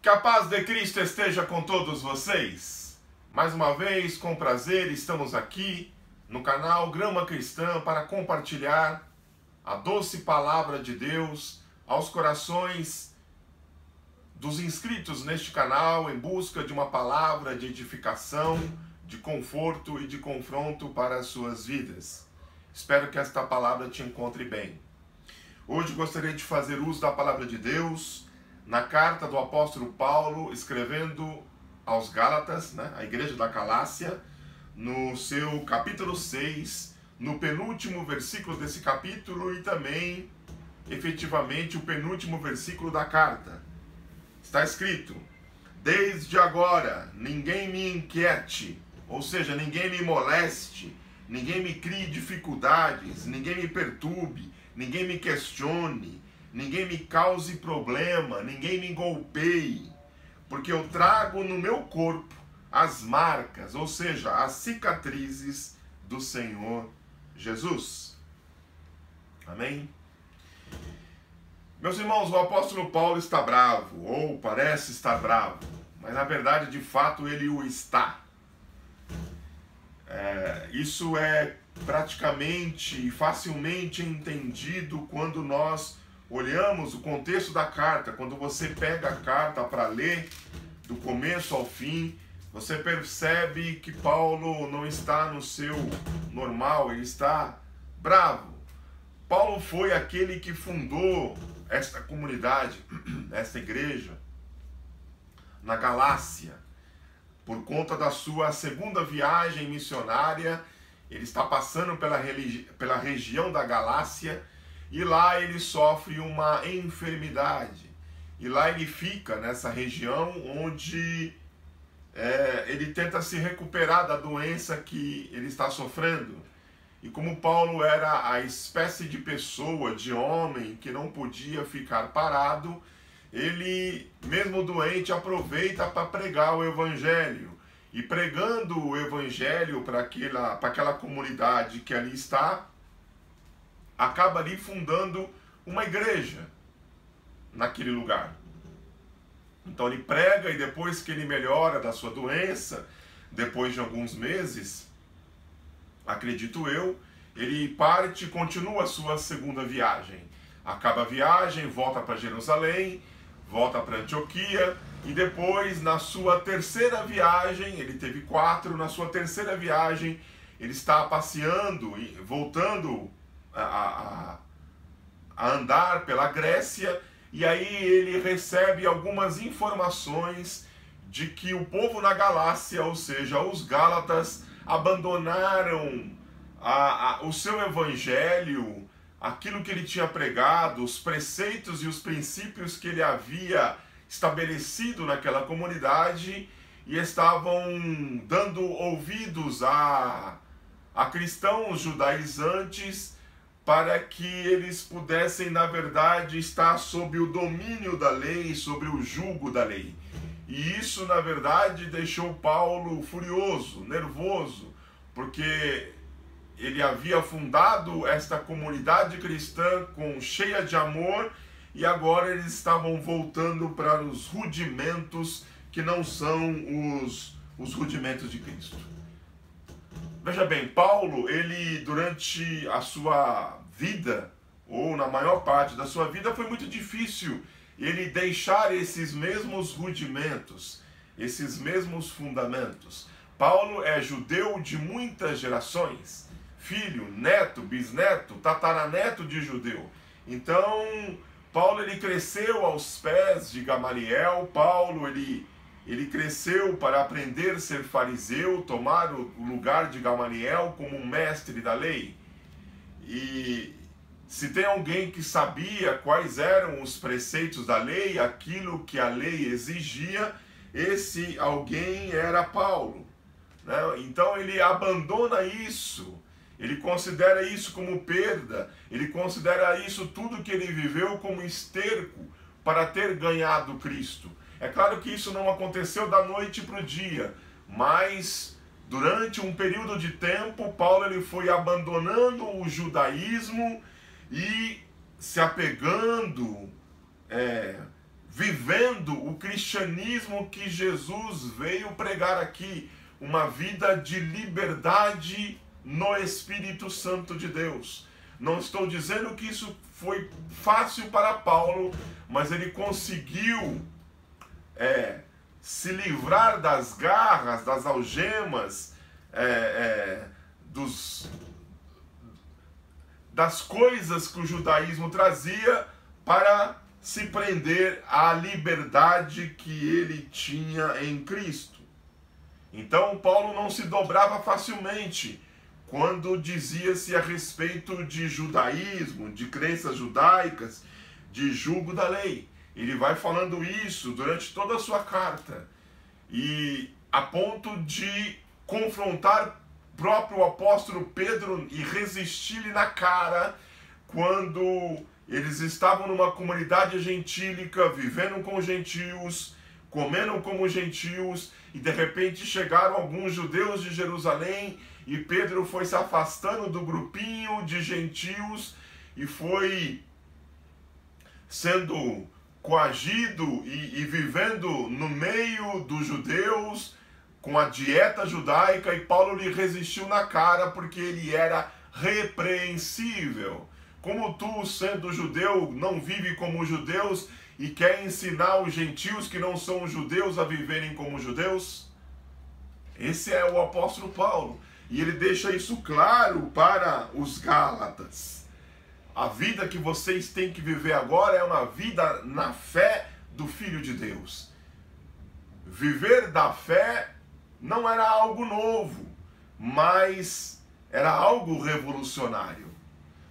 Que a paz de Cristo esteja com todos vocês. Mais uma vez, com prazer, estamos aqui no canal Grama Cristã para compartilhar a doce palavra de Deus aos corações dos inscritos neste canal em busca de uma palavra de edificação, de conforto e de confronto para as suas vidas. Espero que esta palavra te encontre bem. Hoje gostaria de fazer uso da palavra de Deus na carta do apóstolo Paulo, escrevendo aos Gálatas, a igreja da Galácia, no seu capítulo 6, no penúltimo versículo desse capítulo e também, efetivamente, o penúltimo versículo da carta. Está escrito: desde agora ninguém me inquiete, ou seja, ninguém me moleste, ninguém me crie dificuldades, ninguém me perturbe, ninguém me questione, ninguém me cause problema, ninguém me golpeie, porque eu trago no meu corpo as marcas, ou seja, as cicatrizes do Senhor Jesus. Amém? Meus irmãos, o apóstolo Paulo está bravo, ou parece estar bravo, mas na verdade, de fato, ele o está. Isso é praticamente e facilmente entendido quando nós olhamos o contexto da carta. Quando você pega a carta para ler do começo ao fim, você percebe que Paulo não está no seu normal, ele está bravo. Paulo foi aquele que fundou esta comunidade, esta igreja, na Galácia. Por conta da sua segunda viagem missionária, ele está passando pela região da Galácia, e lá ele sofre uma enfermidade. E lá ele fica nessa região onde ele tenta se recuperar da doença que ele está sofrendo. E como Paulo era a espécie de pessoa, de homem, que não podia ficar parado, ele, mesmo doente, aproveita para pregar o Evangelho. E pregando o Evangelho para aquela comunidade que ali está, acaba ali fundando uma igreja naquele lugar. Então ele prega, e depois que ele melhora da sua doença, depois de alguns meses, acredito eu, ele parte e continua a sua segunda viagem. Acaba a viagem, volta para Jerusalém, volta para Antioquia, e depois, na sua terceira viagem, ele teve 4, na sua terceira viagem, ele está passeando e voltando a andar pela Grécia, e aí ele recebe algumas informações de que o povo na Galácia, ou seja, os Gálatas, abandonaram o seu evangelho, aquilo que ele tinha pregado, os preceitos e os princípios que ele havia estabelecido naquela comunidade, e estavam dando ouvidos a cristãos judaizantes, para que eles pudessem, na verdade, estar sob o domínio da lei, sobre o jugo da lei. E isso, na verdade, deixou Paulo furioso, nervoso, porque ele havia fundado esta comunidade cristã cheia de amor, e agora eles estavam voltando para os rudimentos que não são os rudimentos de Cristo. Veja bem, Paulo, ele durante a sua vida, ou na maior parte da sua vida, foi muito difícil ele deixar esses mesmos rudimentos, esses mesmos fundamentos. Paulo é judeu de muitas gerações, filho, neto, bisneto, tataraneto de judeu. Então, Paulo ele cresceu aos pés de Gamaliel. Paulo ele cresceu para aprender a ser fariseu, tomar o lugar de Gamaliel como um mestre da lei. E se tem alguém que sabia quais eram os preceitos da lei, aquilo que a lei exigia, esse alguém era Paulo. Então ele abandona isso, ele considera isso como perda, ele considera isso tudo que ele viveu como esterco para ter ganhado Cristo. É claro que isso não aconteceu da noite para o dia, mas durante um período de tempo, Paulo ele foi abandonando o judaísmo e se apegando vivendo o cristianismo que Jesus veio pregar aqui, uma vida de liberdade no Espírito Santo de Deus. Não estou dizendo que isso foi fácil para Paulo, mas ele conseguiu se livrar das garras, das algemas, das coisas que o judaísmo trazia, para se prender à liberdade que ele tinha em Cristo. Então Paulo não se dobrava facilmente quando dizia-se a respeito de judaísmo, de crenças judaicas, de julgo da lei. Ele vai falando isso durante toda a sua carta, e a ponto de confrontar o próprio apóstolo Pedro e resistir-lhe na cara quando eles estavam numa comunidade gentílica, vivendo com gentios, comendo como gentios, e de repente chegaram alguns judeus de Jerusalém, e Pedro foi se afastando do grupinho de gentios e foi sendo coagido e vivendo no meio dos judeus, com a dieta judaica, e Paulo lhe resistiu na cara porque ele era repreensível. Como tu, sendo judeu, não vive como judeus e quer ensinar os gentios que não são judeus a viverem como judeus? Esse é o apóstolo Paulo. E ele deixa isso claro para os Gálatas. A vida que vocês têm que viver agora é uma vida na fé do Filho de Deus. Viver da fé não era algo novo, mas era algo revolucionário.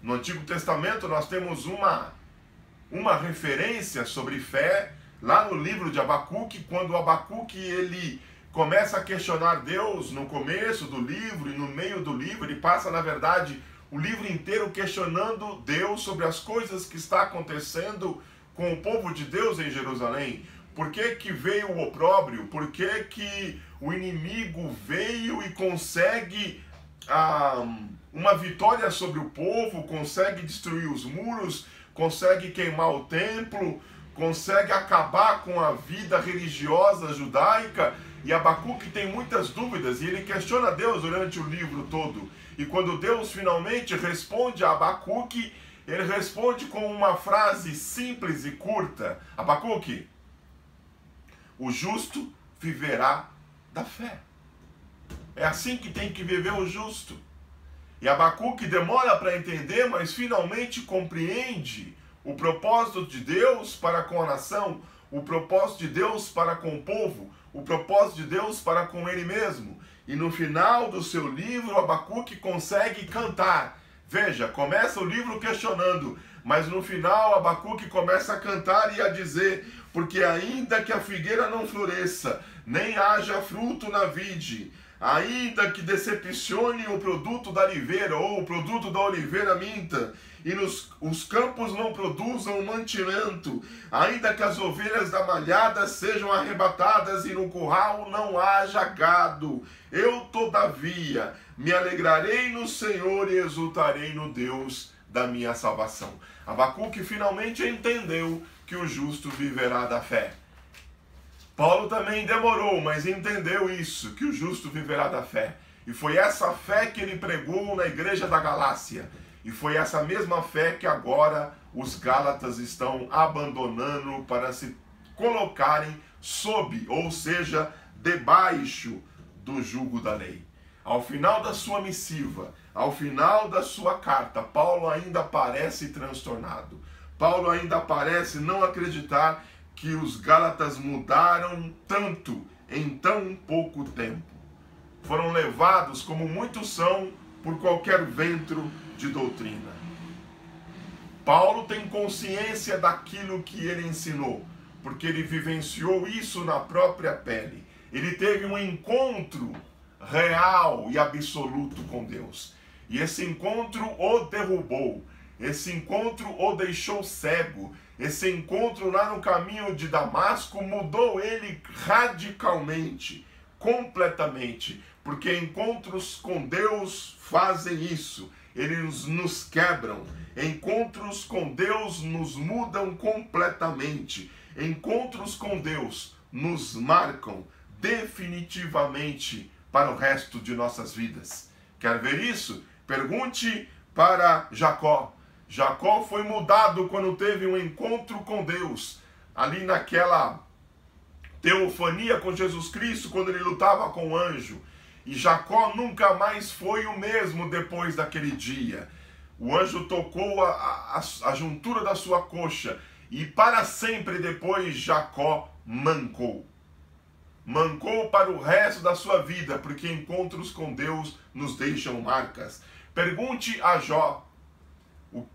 No Antigo Testamento nós temos uma referência sobre fé, lá no livro de Abacuque, quando Abacuque ele começa a questionar Deus no começo do livro e no meio do livro. Ele passa, na verdade, o livro inteiro questionando Deus sobre as coisas que está acontecendo com o povo de Deus em Jerusalém. Por que que veio o opróbrio? Por que que o inimigo veio e consegue uma vitória sobre o povo, consegue destruir os muros, consegue queimar o templo, consegue acabar com a vida religiosa judaica? E Abacuque tem muitas dúvidas e ele questiona Deus durante o livro todo. E quando Deus finalmente responde a Abacuque, ele responde com uma frase simples e curta: Abacuque, o justo viverá da fé. É assim que tem que viver o justo. E Abacuque demora para entender, mas finalmente compreende o propósito de Deus para com a nação, o propósito de Deus para com o povo, o propósito de Deus para com ele mesmo. E no final do seu livro, Abacuque consegue cantar. Veja, começa o livro questionando, mas no final Abacuque começa a cantar e a dizer: porque ainda que a figueira não floresça, nem haja fruto na vide, ainda que decepcione o produto da oliveira, ou o produto da oliveira minta, e os campos não produzam mantimento, ainda que as ovelhas da malhada sejam arrebatadas e no curral não haja gado, eu, todavia, me alegrarei no Senhor e exultarei no Deus da minha salvação. Abacuque finalmente entendeu que o justo viverá da fé. Paulo também demorou, mas entendeu isso, que o justo viverá da fé. E foi essa fé que ele pregou na igreja da Galácia. E foi essa mesma fé que agora os Gálatas estão abandonando para se colocarem sob, ou seja, debaixo do jugo da lei. Ao final da sua missiva, ao final da sua carta, Paulo ainda parece transtornado. Paulo ainda parece não acreditar que os Gálatas mudaram tanto em tão pouco tempo. Foram levados, como muitos são, por qualquer vento de doutrina. Paulo tem consciência daquilo que ele ensinou, porque ele vivenciou isso na própria pele. Ele teve um encontro real e absoluto com Deus. E esse encontro o derrubou. Esse encontro o deixou cego. Esse encontro lá no caminho de Damasco mudou ele radicalmente, completamente. Porque encontros com Deus fazem isso. Eles nos quebram. Encontros com Deus nos mudam completamente. encontros com Deus nos marcam definitivamente para o resto de nossas vidas. Quer ver isso? Pergunte para Jacó. Jacó foi mudado quando teve um encontro com Deus, ali naquela teofania com Jesus Cristo, quando ele lutava com o anjo. E Jacó nunca mais foi o mesmo depois daquele dia. O anjo tocou a juntura da sua coxa e para sempre depois Jacó mancou. Mancou para o resto da sua vida, porque encontros com Deus nos deixam marcas. Pergunte a Jó.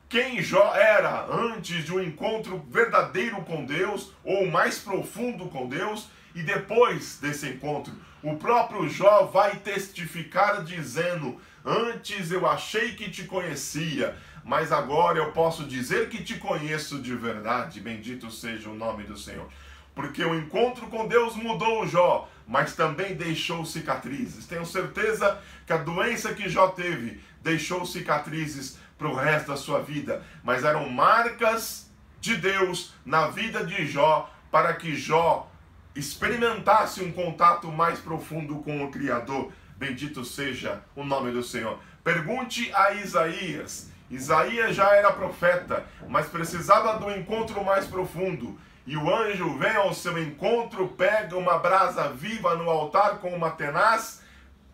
Quem Jó era antes de um encontro verdadeiro com Deus, ou mais profundo com Deus, e depois desse encontro. O próprio Jó vai testificar dizendo: antes eu achei que te conhecia, mas agora eu posso dizer que te conheço de verdade. Bendito seja o nome do Senhor. Porque o encontro com Deus mudou o Jó, mas também deixou cicatrizes. Tenho certeza que a doença que Jó teve deixou cicatrizes para o resto da sua vida, mas eram marcas de Deus na vida de Jó, para que Jó experimentasse um contato mais profundo com o Criador. Bendito seja o nome do Senhor. Pergunte a Isaías. Isaías já era profeta, mas precisava do encontro mais profundo. E o anjo vem ao seu encontro, pega uma brasa viva no altar com uma tenaz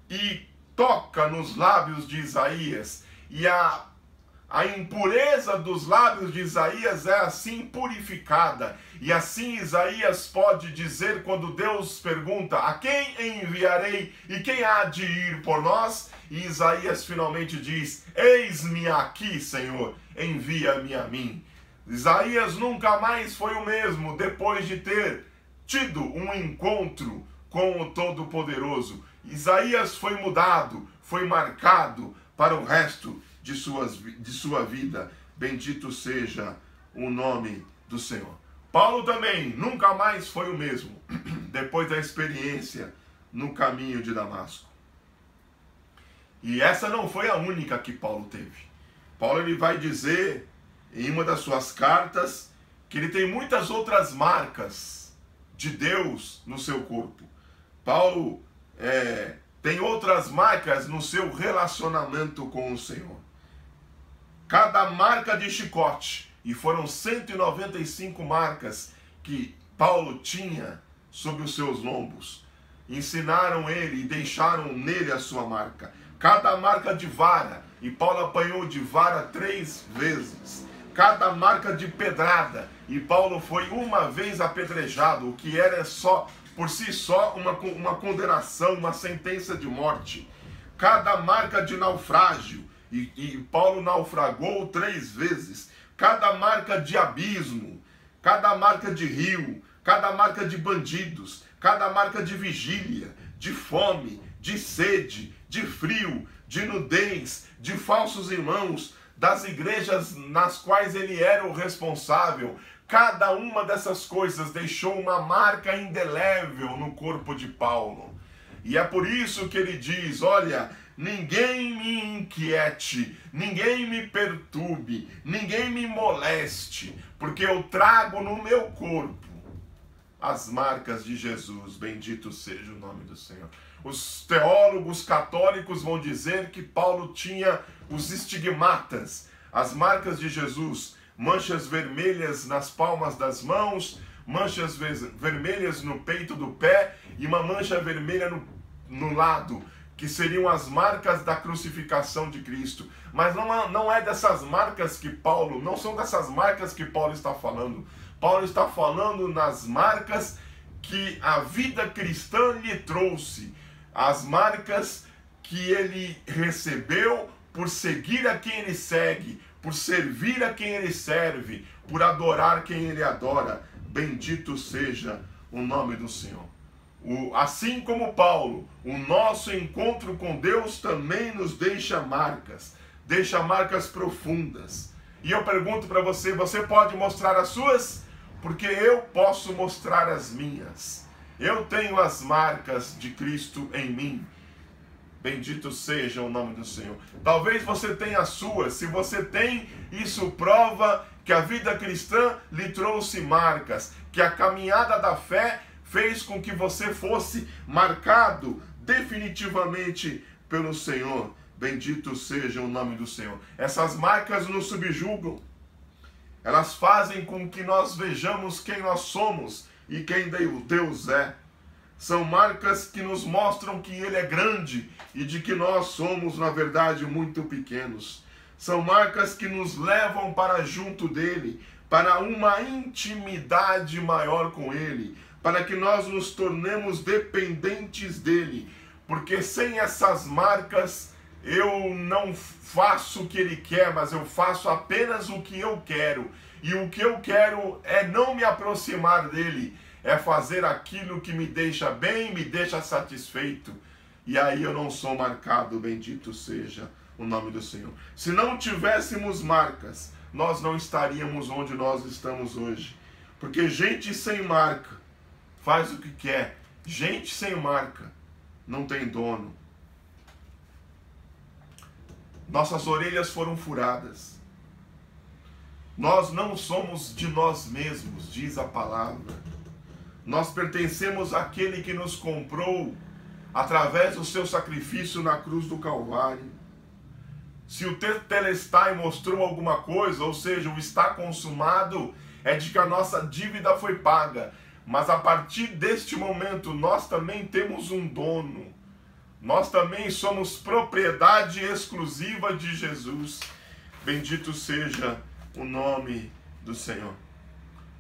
e toca nos lábios de Isaías. E a impureza dos lábios de Isaías é assim purificada. E assim Isaías pode dizer, quando Deus pergunta: a quem enviarei e quem há de ir por nós? E Isaías finalmente diz: eis-me aqui, Senhor, envia-me a mim. Isaías nunca mais foi o mesmo depois de ter tido um encontro com o Todo-Poderoso. Isaías foi mudado, foi marcado para o resto de sua vida. Bendito seja o nome do Senhor. Paulo também nunca mais foi o mesmo depois da experiência no caminho de Damasco. E essa não foi a única que Paulo teve. Paulo ele vai dizer em uma das suas cartas que ele tem muitas outras marcas de Deus no seu corpo. Paulo tem outras marcas no seu relacionamento com o Senhor. Cada marca de chicote, e foram 195 marcas que Paulo tinha sobre os seus lombos, ensinaram ele e deixaram nele a sua marca. Cada marca de vara, e Paulo apanhou de vara 3 vezes. Cada marca de pedrada, e Paulo foi uma vez apedrejado, o que era só, por si só, uma condenação, uma sentença de morte. Cada marca de naufrágio, e Paulo naufragou 3 vezes. Cada marca de abismo, cada marca de rio, cada marca de bandidos, cada marca de vigília, de fome, de sede, de frio, de nudez, de falsos irmãos, das igrejas nas quais ele era o responsável. Cada uma dessas coisas deixou uma marca indelével no corpo de Paulo. E é por isso que ele diz: olha, ninguém me inquiete, ninguém me perturbe, ninguém me moleste, porque eu trago no meu corpo as marcas de Jesus. Bendito seja o nome do Senhor. Os teólogos católicos vão dizer que Paulo tinha os estigmatas, as marcas de Jesus, manchas vermelhas nas palmas das mãos, manchas vermelhas no peito do pé e uma mancha vermelha no lado, que seriam as marcas da crucificação de Cristo. Mas não é dessas marcas que Paulo, não são dessas marcas que Paulo está falando. Paulo está falando nas marcas que a vida cristã lhe trouxe, as marcas que ele recebeu por seguir a quem ele segue, por servir a quem ele serve, por adorar quem ele adora. Bendito seja o nome do Senhor. Assim como Paulo, o nosso encontro com Deus também nos deixa marcas profundas. E eu pergunto para você: você pode mostrar as suas? Porque eu posso mostrar as minhas. Eu tenho as marcas de Cristo em mim. Bendito seja o nome do Senhor. Talvez você tenha as suas. Se você tem, isso prova que a vida cristã lhe trouxe marcas, que a caminhada da fé fez com que você fosse marcado definitivamente pelo Senhor. Bendito seja o nome do Senhor. Essas marcas nos subjugam. Elas fazem com que nós vejamos quem nós somos e quem Deus é. São marcas que nos mostram que Ele é grande e de que nós somos, na verdade, muito pequenos. São marcas que nos levam para junto dEle, para uma intimidade maior com Ele, para que nós nos tornemos dependentes dEle. Porque sem essas marcas, eu não faço o que Ele quer, mas eu faço apenas o que eu quero. E o que eu quero é não me aproximar dEle, é fazer aquilo que me deixa bem, me deixa satisfeito. E aí eu não sou marcado, bendito seja o nome do Senhor. Se não tivéssemos marcas, nós não estaríamos onde nós estamos hoje. Porque gente sem marca faz o que quer. Gente sem marca não tem dono. Nossas orelhas foram furadas. Nós não somos de nós mesmos, diz a palavra. Nós pertencemos àquele que nos comprou através do seu sacrifício na cruz do Calvário. Se o Tetelestai mostrou alguma coisa, ou seja, o está consumado, é de que a nossa dívida foi paga. Mas a partir deste momento, nós também temos um dono. Nós também somos propriedade exclusiva de Jesus. Bendito seja o nome do Senhor.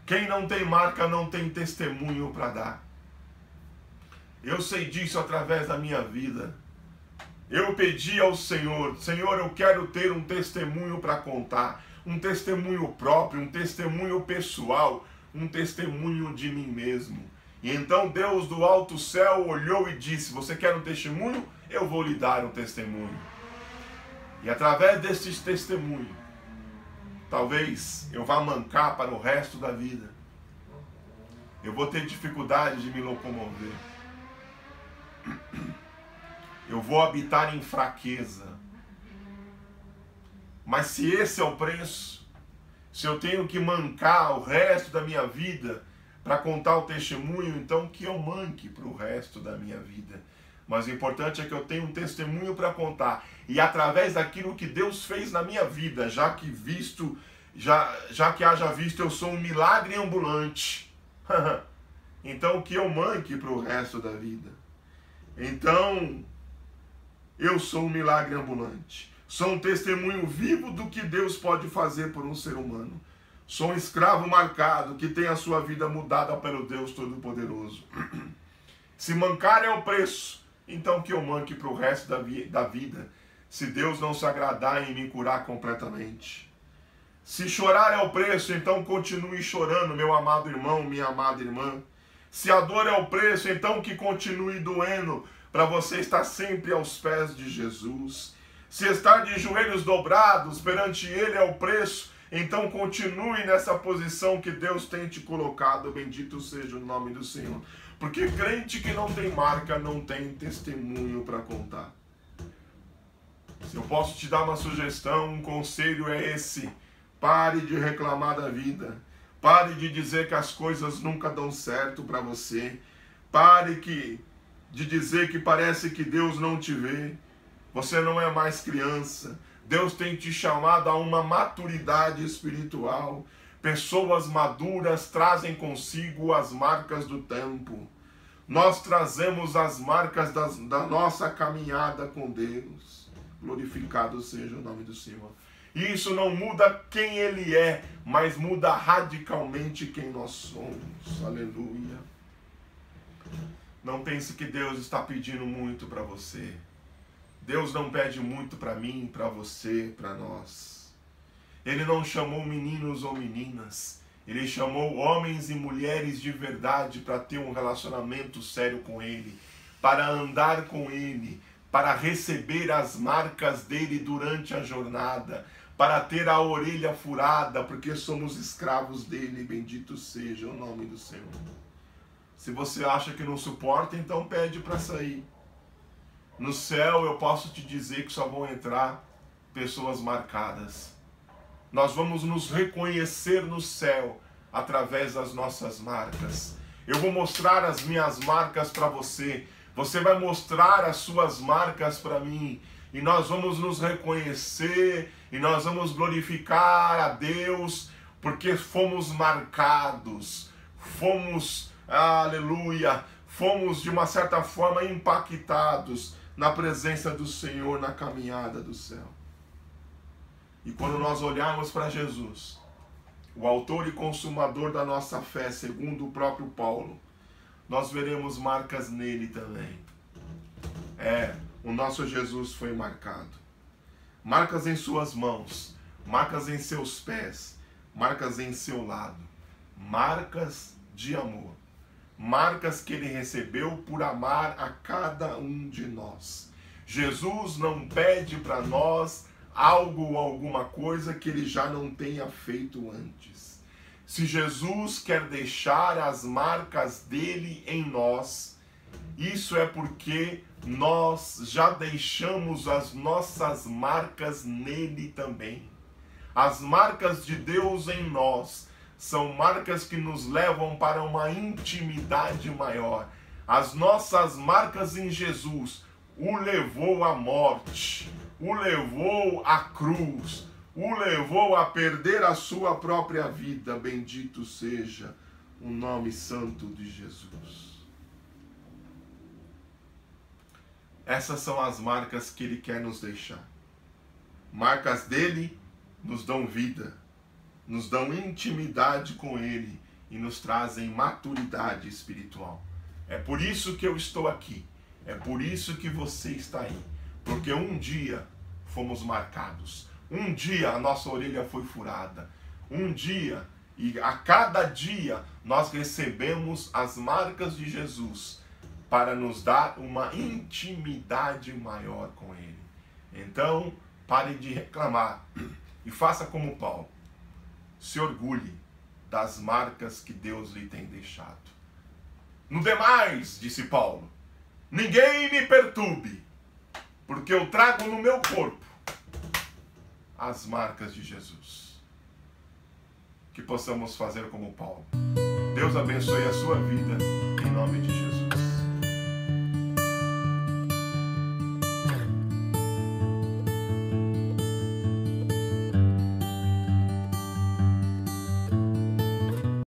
Quem não tem marca não tem testemunho para dar. Eu sei disso através da minha vida. Eu pedi ao Senhor, Senhor, eu quero ter um testemunho para contar, um testemunho próprio, um testemunho pessoal, um testemunho de mim mesmo. E então Deus do alto céu olhou e disse, você quer um testemunho? Eu vou lhe dar um testemunho. E através desse testemunho, talvez eu vá mancar para o resto da vida. Eu vou ter dificuldade de me locomover. Eu vou habitar em fraqueza. Mas se esse é o preço, se eu tenho que mancar o resto da minha vida para contar o testemunho, então que eu manque para o resto da minha vida. Mas o importante é que eu tenha um testemunho para contar. E através daquilo que Deus fez na minha vida, já que haja visto, eu sou um milagre ambulante. Então que eu manque para o resto da vida. Então, eu sou um milagre ambulante. Sou um testemunho vivo do que Deus pode fazer por um ser humano. Sou um escravo marcado que tem a sua vida mudada pelo Deus Todo-Poderoso. Se mancar é o preço, então que eu manque para o resto da vida, se Deus não se agradar em me curar completamente. Se chorar é o preço, então continue chorando, meu amado irmão, minha amada irmã. Se a dor é o preço, então que continue doendo, para você estar sempre aos pés de Jesus. Se estar de joelhos dobrados perante Ele é o preço, então continue nessa posição que Deus tem te colocado. Bendito seja o nome do Senhor. Porque crente que não tem marca, não tem testemunho para contar. Se eu posso te dar uma sugestão, um conselho é esse. Pare de reclamar da vida. Pare de dizer que as coisas nunca dão certo para você. Pare de dizer que parece que Deus não te vê. Você não é mais criança. Deus tem te chamado a uma maturidade espiritual. Pessoas maduras trazem consigo as marcas do tempo. Nós trazemos as marcas da nossa caminhada com Deus. Glorificado seja o nome do Senhor. E isso não muda quem Ele é, mas muda radicalmente quem nós somos. Aleluia. Não pense que Deus está pedindo muito para você. Deus não pede muito para mim, para você, para nós. Ele não chamou meninos ou meninas. Ele chamou homens e mulheres de verdade para ter um relacionamento sério com Ele, para andar com Ele, para receber as marcas dele durante a jornada, para ter a orelha furada, porque somos escravos dele. Bendito seja o nome do Senhor. Se você acha que não suporta, então pede para sair. No céu eu posso te dizer que só vão entrar pessoas marcadas. nós vamos nos reconhecer no céu através das nossas marcas. Eu vou mostrar as minhas marcas para você, você vai mostrar as suas marcas para mim, e nós vamos nos reconhecer, e nós vamos glorificar a Deus, porque fomos marcados, fomos, aleluia, fomos de uma certa forma impactados na presença do Senhor na caminhada do céu. E quando nós olharmos para Jesus, o autor e consumador da nossa fé, segundo o próprio Paulo, nós veremos marcas nele também. O nosso Jesus foi marcado. Marcas em suas mãos, marcas em seus pés, marcas em seu lado, marcas de amor, marcas que ele recebeu por amar a cada um de nós. Jesus não pede para nós algo ou alguma coisa que ele já não tenha feito antes. Se Jesus quer deixar as marcas dele em nós, isso é porque nós já deixamos as nossas marcas nele também. As marcas de Deus em nós são marcas que nos levam para uma intimidade maior. As nossas marcas em Jesus o levou à morte, o levou à cruz, o levou a perder a sua própria vida. Bendito seja o nome santo de Jesus. Essas são as marcas que ele quer nos deixar. Marcas dele nos dão vida, nos dão intimidade com ele e nos trazem maturidade espiritual. É por isso que eu estou aqui, é por isso que você está aí, porque um dia fomos marcados, um dia a nossa orelha foi furada, um dia, e a cada dia nós recebemos as marcas de Jesus para nos dar uma intimidade maior com ele. Então, pare de reclamar e faça como Paulo. Se orgulhe das marcas que Deus lhe tem deixado. No demais, disse Paulo, ninguém me perturbe, porque eu trago no meu corpo as marcas de Jesus. Que possamos fazer como Paulo. Deus abençoe a sua vida, em nome de Jesus.